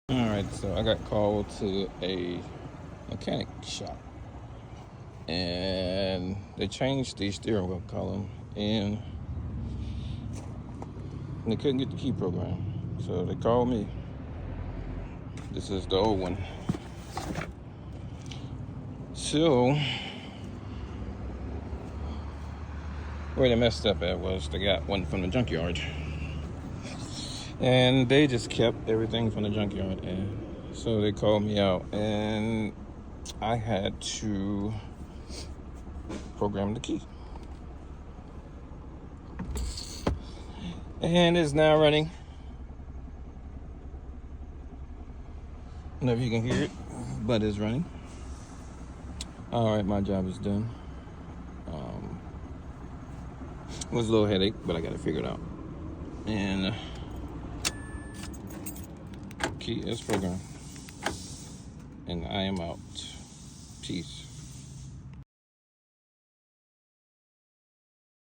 All right, so I got called to a mechanic shop, and they changed the steering wheel column, and they couldn't get the key program. So they called me. This is the old one. So where they messed up at was they got one from the junkyard, and they just kept everything from the junkyard, and so they called me out, and I had to program the key. And it's now running. I don't know if you can hear it, but it's running. All right, my job is done. It was a little headache, but I got it figured out. And key is programmed. And I am out. Peace.